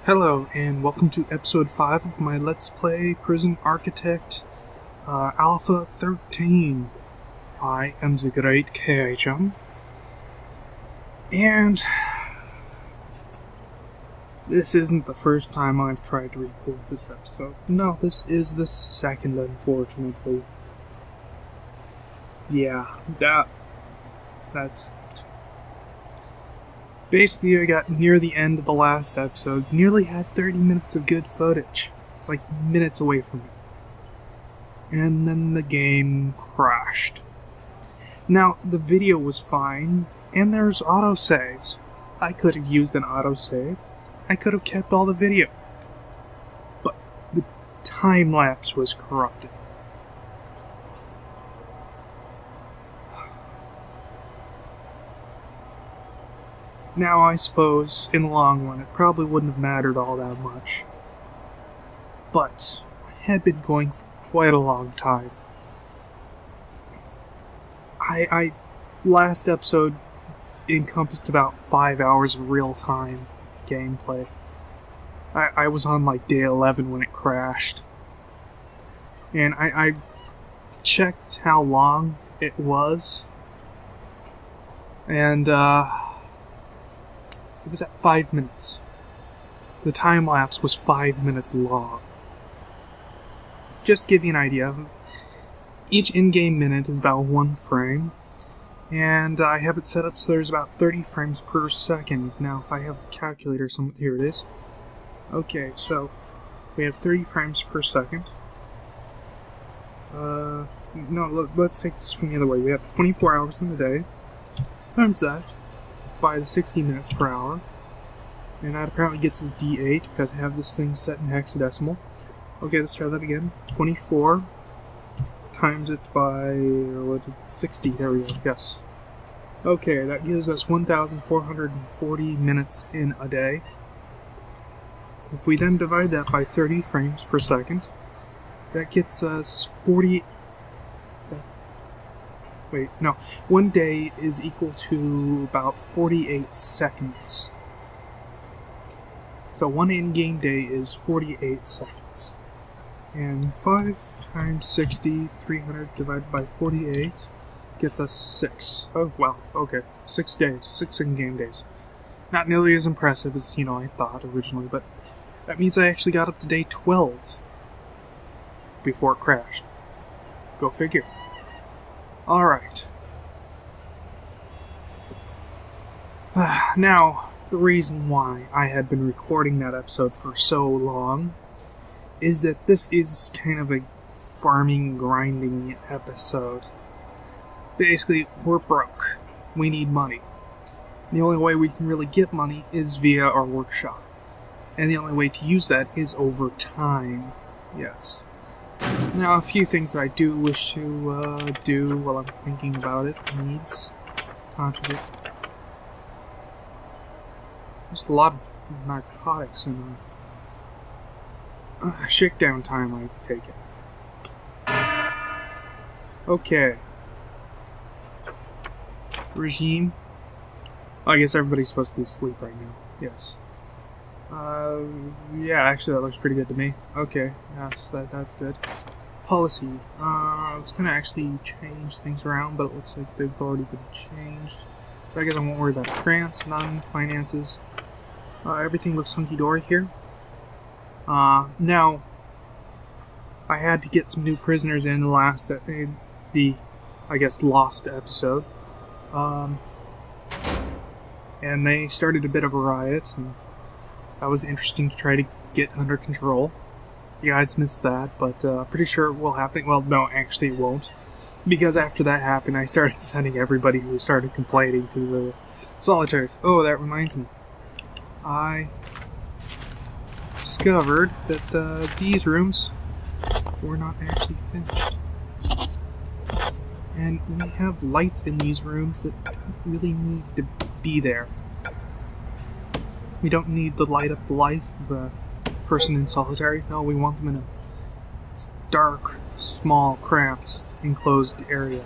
Hello, and welcome to episode 5 of my Let's Play Prison Architect Alpha 13. I am the Great K-Jum, and this isn't the first time I've tried to record this episode. No, this is the second, unfortunately. Yeah, that's it. Basically, I got near the end of the last episode, nearly had 30 minutes of good footage. It's like minutes away from it. And then the game crashed. Now, the video was fine, and there's autosaves. I could have used an autosave. I could have kept all the video. But the time-lapse was corrupted. Now, I suppose, in the long run, it probably wouldn't have mattered all that much. But I had been going for quite a long time. Last episode encompassed about 5 hours of real-time gameplay. I was on like day 11 when it crashed. And I checked how long it was. And, it was at 5 minutes. The time lapse was 5 minutes long. Just to give you an idea, each in-game minute is about 1 frame, and I have it set up so there's about 30 frames per second. Now, if I have a calculator, here it is. Okay, so we have 30 frames per second. No, let's take this from the other way. We have 24 hours in the day, times that by the 60 minutes per hour, and that apparently gets us D8 because I have this thing set in hexadecimal. Okay, let's try that again. 24 times it by 60. There we go. Yes. Okay, that gives us 1,440 minutes in a day. If we then divide that by 30 frames per second, that gets us 40. Wait, no. 1 day is equal to about 48 seconds. So 1 in-game day is 48 seconds. And 5 times 60, 300 divided by 48, gets us 6. Oh, well, okay. 6 days. 6 in-game days. Not nearly as impressive as, I thought originally, but that means I actually got up to day 12 before it crashed. Go figure. Alright. Now, the reason why I had been recording that episode for so long is that this is kind of a farming, grinding episode. Basically, we're broke. We need money. The only way we can really get money is via our workshop. And the only way to use that is over time. Yes. Now, a few things that I do wish to do while I'm thinking about it needs contribute. There's a lot of narcotics in shakedown time, I take it. Okay. Regime. I guess everybody's supposed to be asleep right now. Yes. Yeah, actually that looks pretty good to me. Okay, yes, that's good. Policy. I was gonna actually change things around, but it looks like they've already been changed. So I guess I won't worry about grants, none, finances. Everything looks hunky-dory here. Now, I had to get some new prisoners in the I guess, lost episode. And they started a bit of a riot, and that was interesting to try to get under control. You guys missed that, but pretty sure it will happen. Well, no, actually it won't. Because after that happened, I started sending everybody who started complaining to the solitary. Oh, that reminds me. I discovered that these rooms were not actually finished. And we have lights in these rooms that don't really need to be there. We don't need to light up the life of a person in solitary. No, we want them in a dark, small, cramped, enclosed area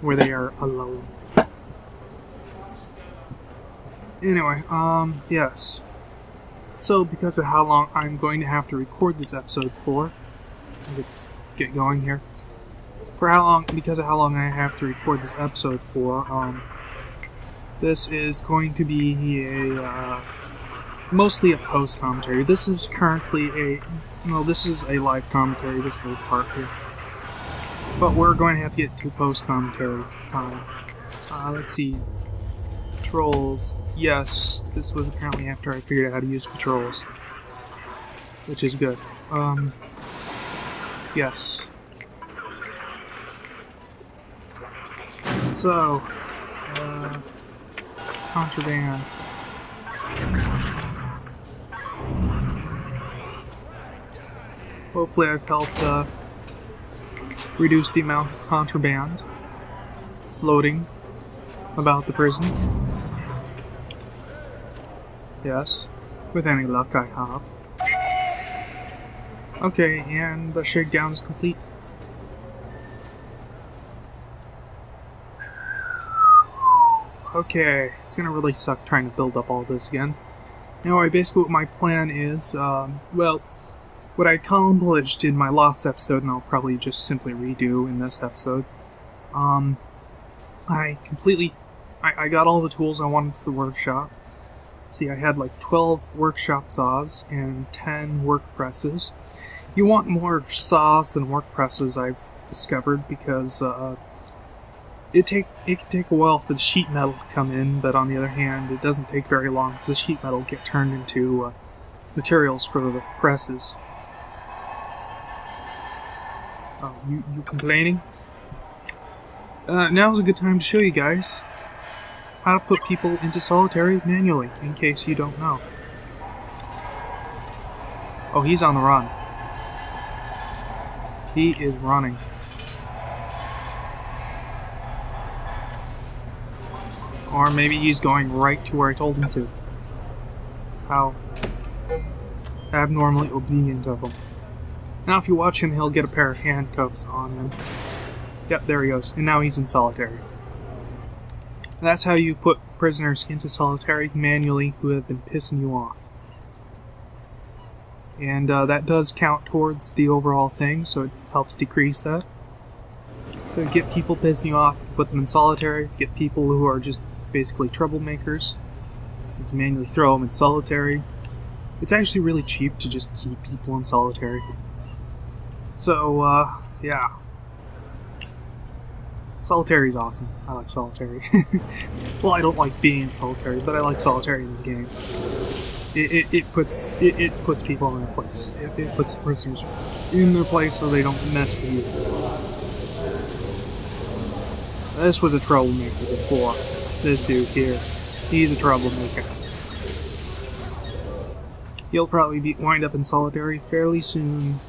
where they are alone. Anyway, yes. So, because of how long I'm going to have to record this episode for, let's get going here. Because of how long I have to record this episode for, this is going to be mostly a post commentary. This is currently this is a live commentary, this little part here. But we're going to have to get to post commentary time. Let's see. Patrols. Yes, this was apparently after I figured out how to use patrols, which is good. Yes. So, contraband. Hopefully I've helped reduce the amount of contraband floating about the prison. Yes, with any luck I have. Okay, and the shakedown is complete. Okay, it's gonna really suck trying to build up all this again. Anyway, basically what my plan is, well, what I accomplished in my last episode, and I'll probably just simply redo in this episode, I got all the tools I wanted for the workshop. See, I had like 12 workshop saws and 10 work presses. You want more saws than work presses, I've discovered, because it can take a while for the sheet metal to come in, but on the other hand, it doesn't take very long for the sheet metal to get turned into materials for the presses. Oh, you complaining? Now's a good time to show you guys how to put people into solitary manually, in case you don't know. Oh, he's on the run. He is running. Or maybe he's going right to where I told him to. How abnormally obedient of him. Now if you watch him, he'll get a pair of handcuffs on him. Yep, there he goes. And now he's in solitary. That's how you put prisoners into solitary manually who have been pissing you off. And that does count towards the overall thing, so it helps decrease that. So get people pissing you off, put them in solitary. Get people who are just basically troublemakers, you can manually throw them in solitary. It's actually really cheap to just keep people in solitary. So, yeah. Solitary is awesome. I like solitary. Well, I don't like being in solitary, but I like solitary in this game. It puts people in their place. It puts the prisoners in their place so they don't mess with you. This was a troublemaker before. This dude here. He's a troublemaker. He'll probably wind up in solitary fairly soon.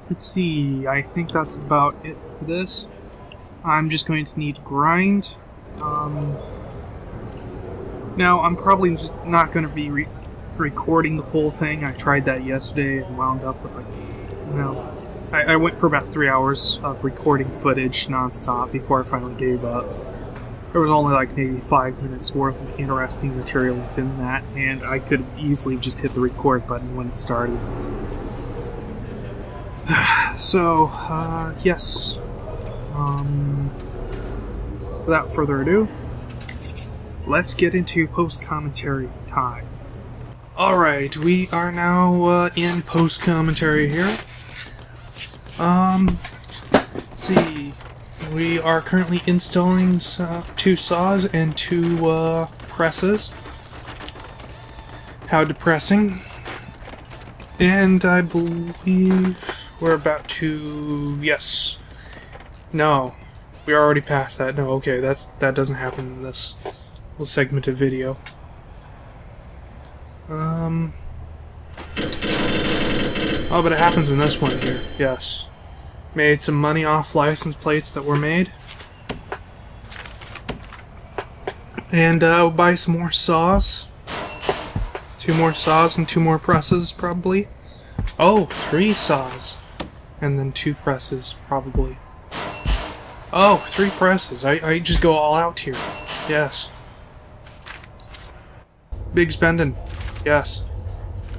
Let's see, I think that's about it for this. I'm just going to need to grind. Now, I'm probably just not going to be recording the whole thing. I tried that yesterday and wound up with, like, I went for about 3 hours of recording footage non-stop before I finally gave up. There was only like maybe 5 minutes worth of interesting material within that, and I could easily just hit the record button when it started. So, yes. Without further ado, let's get into post-commentary time. Alright, we are now in post-commentary here. Let's see. We are currently installing 2 saws and 2 presses. How depressing. And I believe we're about to... Yes. No. We're already past that. No, okay, that doesn't happen in this little segment of video. Oh, but it happens in this one here. Yes. Made some money off license plates that were made. And I'll buy some more saws. 2 more saws and 2 more presses, probably. Oh, 3 saws. And then 2 presses, probably. Oh, 3 presses. I just go all out here. Yes. Big spending. Yes.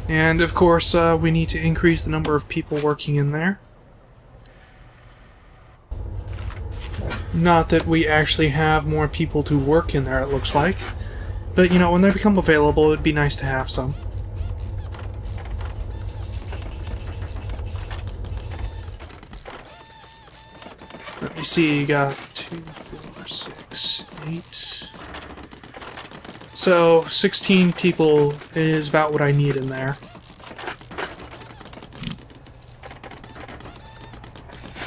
And of course, we need to increase the number of people working in there. Not that we actually have more people to work in there, it looks like. But, you know, when they become available, it'd be nice to have some. Let me see, you got 2, 4, 6, 8... So, 16 people is about what I need in there.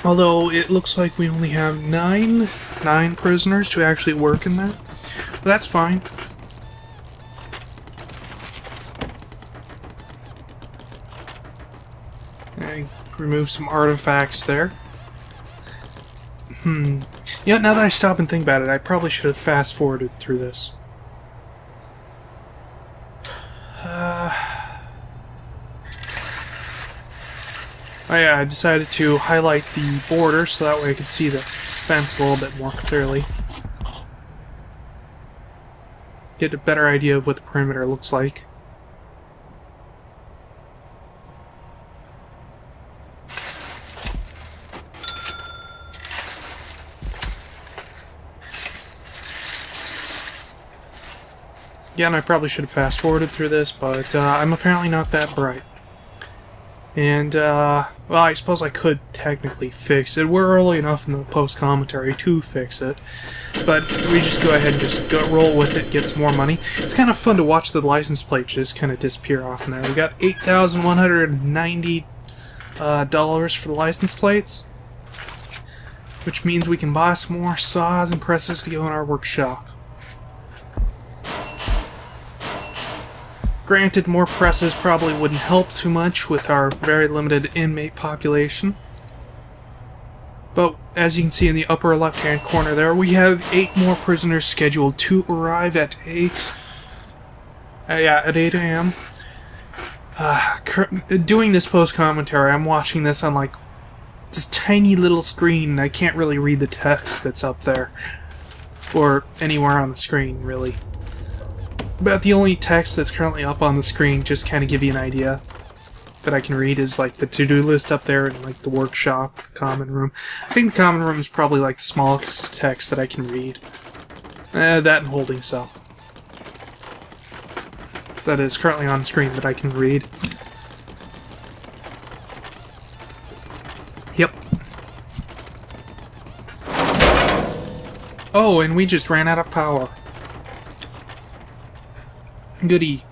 Although, it looks like we only have 9 prisoners to actually work in there. But that's fine. I remove some artifacts there. Yeah, now that I stop and think about it, I probably should have fast-forwarded through this. Oh yeah, I decided to highlight the border so that way I could see the fence a little bit more clearly. Get a better idea of what the perimeter looks like. Again, I probably should have fast-forwarded through this, but I'm apparently not that bright. And, well, I suppose I could technically fix it. We're early enough in the post-commentary to fix it. But we just go ahead and just roll with it, get some more money. It's kind of fun to watch the license plate just kind of disappear off in there. We got $8,190 for the license plates. Which means we can buy some more saws and presses to go in our workshop. Granted, more presses probably wouldn't help too much with our very limited inmate population. But as you can see in the upper left-hand corner there, we have 8 more prisoners scheduled to arrive at 8 a.m. Doing this post-commentary, I'm watching this on like this tiny little screen, and I can't really read the text that's up there. Or anywhere on the screen, really. But the only text that's currently up on the screen, just kind of give you an idea that I can read, is like the to-do list up there and like the workshop, the common room. I think the common room is probably like the smallest text that I can read. That and holding cell. That is currently on screen that I can read. Yep. Oh, and we just ran out of power. Goody.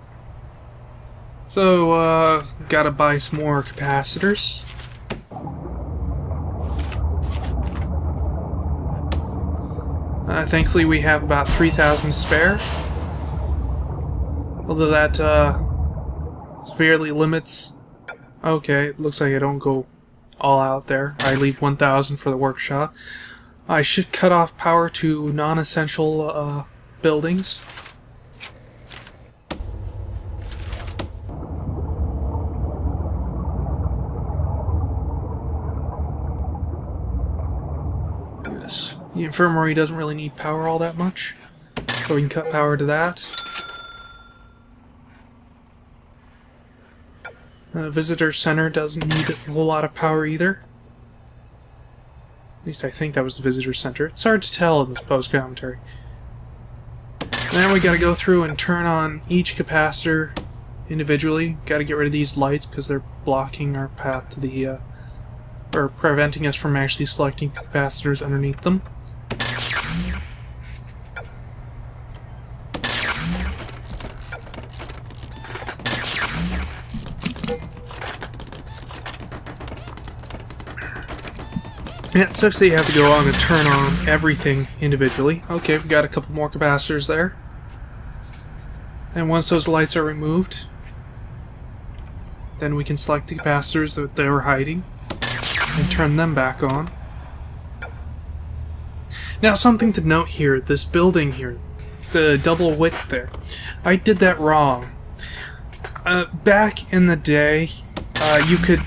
So, gotta buy some more capacitors. Thankfully we have about 3,000 spare. Although that, severely limits... Okay, it looks like I don't go all out there. I leave 1,000 for the workshop. I should cut off power to non-essential, buildings. The infirmary doesn't really need power all that much, so we can cut power to that. Visitor Center doesn't need a whole lot of power either. At least I think that was the Visitor Center. It's hard to tell in this post-commentary. Now we gotta go through and turn on each capacitor individually. Gotta get rid of these lights because they're blocking our path to the, or preventing us from actually selecting the capacitors underneath them. And it sucks that you have to go on and turn on everything individually. Okay, we've got a couple more capacitors there. And once those lights are removed, then we can select the capacitors that they were hiding and turn them back on. Now, something to note here, this building here, the double width there, I did that wrong. Back in the day, you could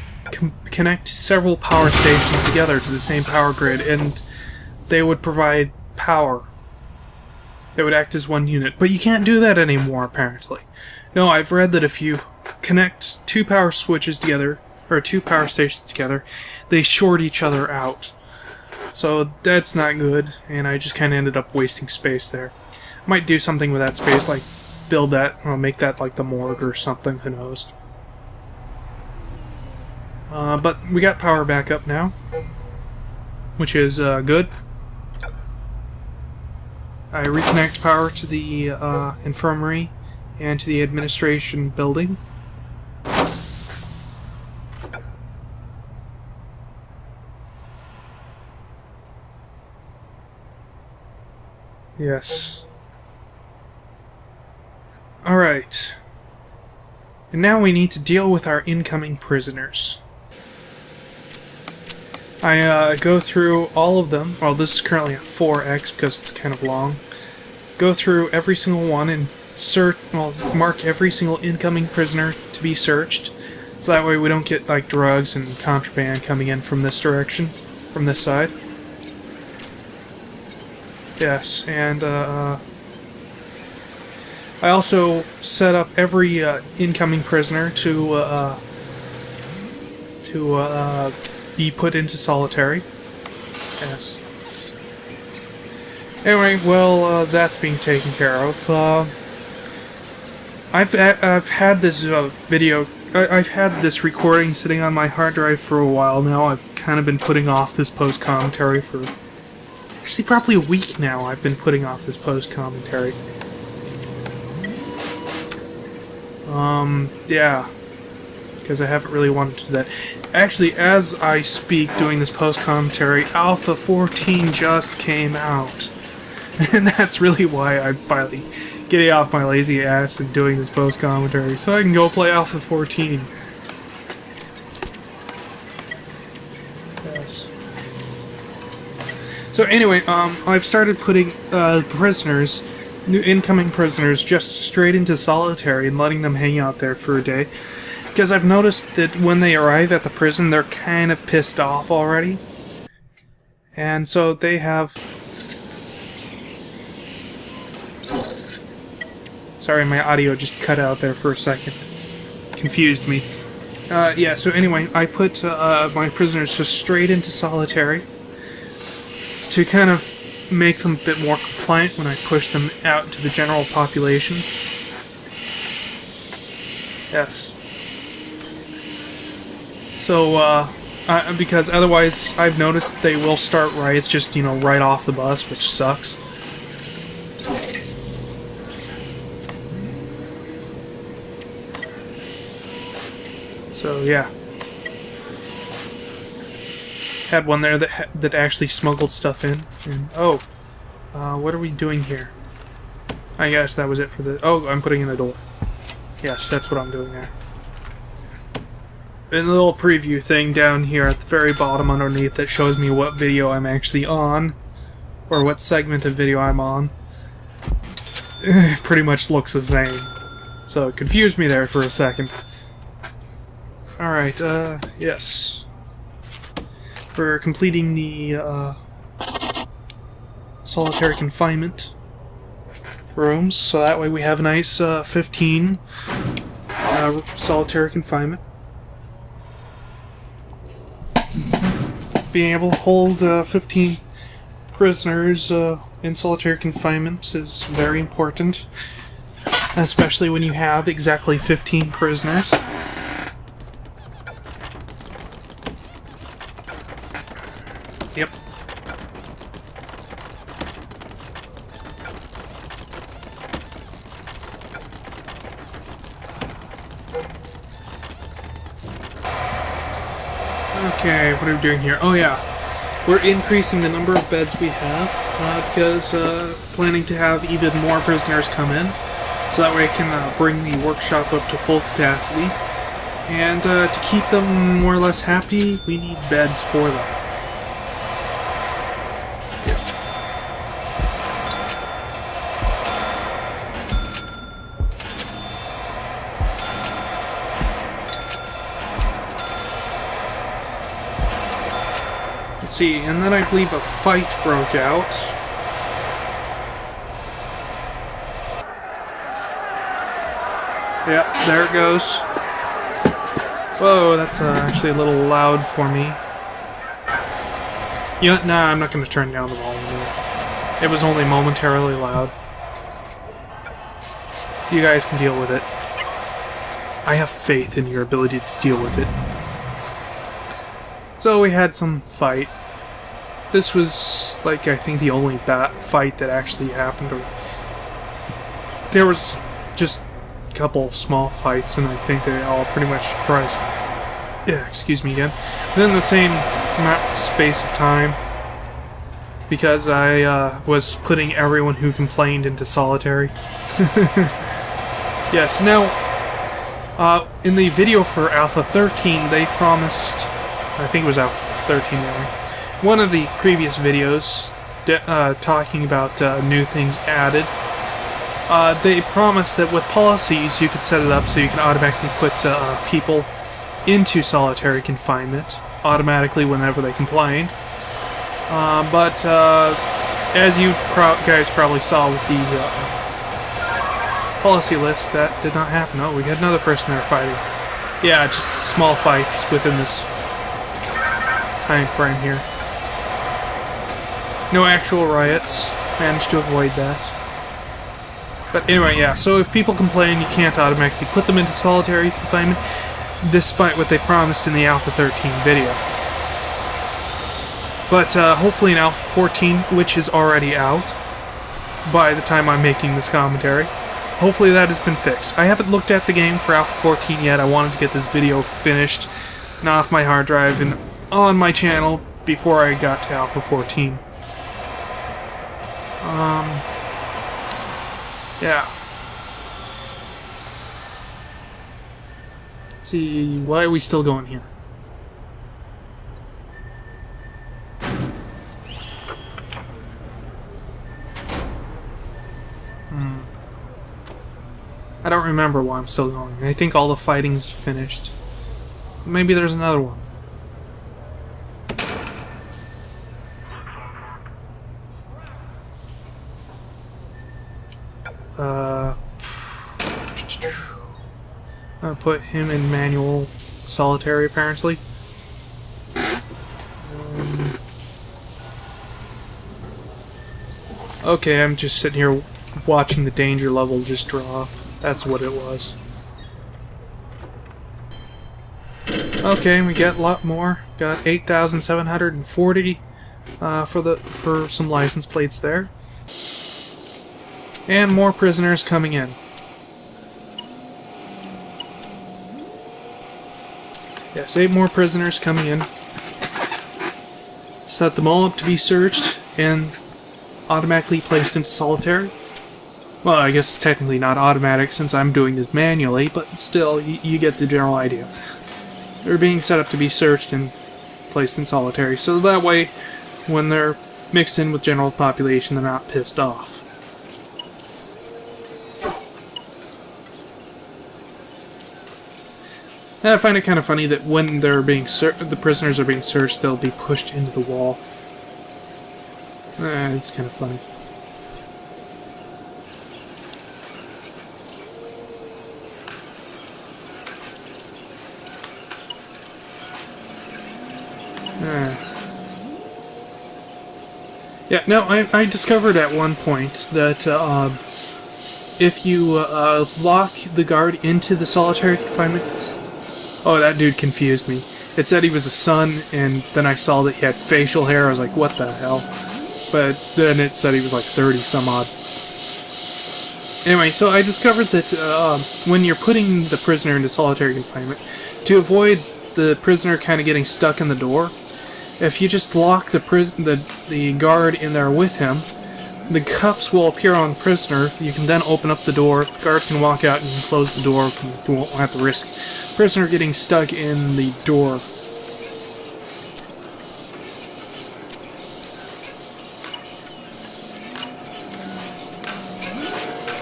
connect several power stations together to the same power grid, and they would provide power. They would act as one unit. But you can't do that anymore, apparently. No, I've read that if you connect two power switches together, or two power stations together, they short each other out. So that's not good, and I just kind of ended up wasting space there. I might do something with that space, like build that, or make that like the morgue or something, who knows. But we got power back up now, which is good. I reconnect power to the infirmary and to the administration building. Yes. Alright. And now we need to deal with our incoming prisoners. I go through all of them. Well, this is currently at 4x because it's kind of long. Go through every single one and mark every single incoming prisoner to be searched. So that way we don't get like drugs and contraband coming in from this direction, from this side. Yes, and I also set up every incoming prisoner to be put into solitary. Yes. Anyway, well, that's being taken care of. I've had this I've had this recording sitting on my hard drive for a while now. I've kind of been putting off this post-commentary for actually probably a week now. I've been putting off this post-commentary. Yeah. Because I haven't really wanted to do that. Actually, as I speak, doing this post-commentary, Alpha 14 just came out. And that's really why I'm finally getting off my lazy ass and doing this post-commentary, so I can go play Alpha 14. Yes. So anyway, I've started putting prisoners, new incoming prisoners, just straight into solitary and letting them hang out there for a day. Because I've noticed that when they arrive at the prison, they're kind of pissed off already. And so they have... Sorry, my audio just cut out there for a second. Confused me. Yeah, so anyway, I put my prisoners just straight into solitary to kind of make them a bit more compliant when I push them out to the general population. Yes. So, because otherwise I've noticed they will start riots just, you know, right off the bus, which sucks. So, yeah. Had one there that actually smuggled stuff in. And, oh, what are we doing here? I guess that was it for the... Oh, I'm putting in the door. Yes, that's what I'm doing there. And a little preview thing down here at the very bottom underneath that shows me what video I'm actually on. Or what segment of video I'm on. Pretty much looks the same. So it confused me there for a second. Alright, yes. We're completing the, solitary confinement rooms, so that way we have a nice, 15, solitary confinement. Being able to hold, 15 prisoners, in solitary confinement is very important. Especially when you have exactly 15 prisoners. Yep. Okay, what are we doing here? Oh yeah, we're increasing the number of beds we have, because planning to have even more prisoners come in, so that way I can bring the workshop up to full capacity. And to keep them more or less happy, we need beds for them. See, and then I believe a fight broke out. Yeah, there it goes. Whoa, that's actually a little loud for me. You know, nah, I'm not going to turn down the volume. It was only momentarily loud. You guys can deal with it. I have faith in your ability to deal with it. So we had some fight. This was, like, I think the only fight that actually happened. There was just a couple small fights, and I think they all pretty much surprised. Yeah, excuse me again. Within the same space of time, because I was putting everyone who complained into solitary. Yes, now, in the video for Alpha 13, they promised, I think it was Alpha 13 anyway, one of the previous videos talking about new things added. They promised that with policies you could set it up so you can automatically put people into solitary confinement automatically whenever they complained. But as you guys probably saw with the policy list, that did not happen. Oh, we had another person there fighting. Yeah, just small fights within this time frame here. No actual riots. Managed to avoid that. But anyway, yeah, so if people complain, you can't automatically put them into solitary confinement, despite what they promised in the Alpha 13 video. But hopefully in Alpha 14, which is already out by the time I'm making this commentary, hopefully that has been fixed. I haven't looked at the game for Alpha 14 yet. I wanted to get this video finished and off my hard drive and on my channel before I got to Alpha 14. Yeah. Let's see, why are we still going here? I don't remember why I'm still going. I think all the fighting's finished. Maybe there's another one. I'll put him in manual solitary, apparently. Okay, I'm just sitting here watching the danger level just drop. That's what it was. Okay, we got a lot more. Got 8,740 for some license plates there. And more prisoners coming in. Yes, 8 more prisoners coming in. Set them all up to be searched and automatically placed into solitary. Well, I guess it's technically not automatic since I'm doing this manually, but still, you get the general idea. They're being set up to be searched and placed in solitary, so that way, when they're mixed in with general population, they're not pissed off. And I find it kind of funny that when they're being the prisoners are being searched, they'll be pushed into the wall. It's kind of funny. Yeah, no, I discovered at one point that if you lock the guard into the solitary confinement... Oh, that dude confused me. It said he was a son, and then I saw that he had facial hair. I was like, what the hell? But then it said he was like 30 some odd. Anyway, so I discovered that when you're putting the prisoner into solitary confinement, to avoid the prisoner kind of getting stuck in the door, if you just lock the guard in there with him, the cuffs will appear on the prisoner. You can then open up the door, the guard can walk out and you can close the door. You won't have to risk the prisoner getting stuck in the door.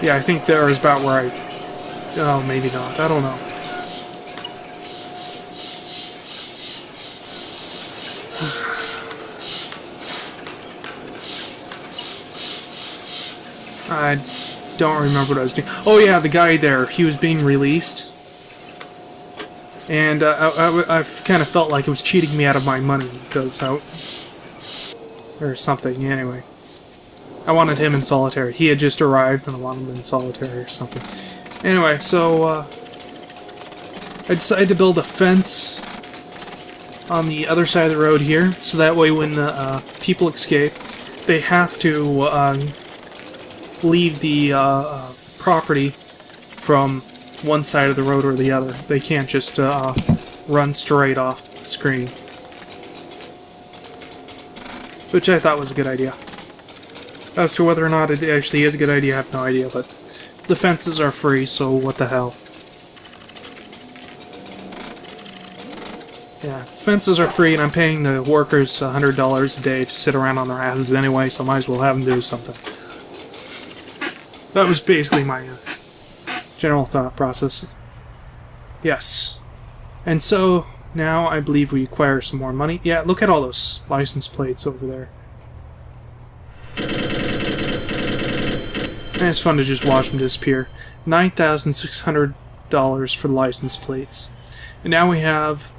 Yeah, I think there is about where I... Oh, maybe not. I don't know. I don't remember what I was doing. Oh yeah, the guy there, he was being released. And I kind of felt like it was cheating me out of my money, because or something, anyway. I wanted him in solitary. He had just arrived, and I wanted him in solitary or something. Anyway, so, I decided to build a fence on the other side of the road here, so that way when the people escape, they have to leave the property from one side of the road or the other. They can't just run straight off the screen. Which I thought was a good idea. As to whether or not it actually is a good idea, I have no idea, but the fences are free, so what the hell. Yeah, fences are free, and I'm paying the workers $100 a day to sit around on their asses anyway, so I might as well have them do something. That was basically my general thought process. Yes. And so, now I believe we acquire some more money. Yeah, look at all those license plates over there. And it's fun to just watch them disappear. $9,600 for the license plates. And now we have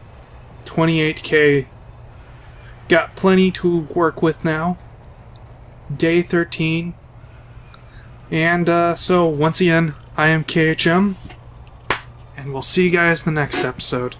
28K. Got plenty to work with now. Day 13. And so, once again, I am KHM. And we'll see you guys in the next episode.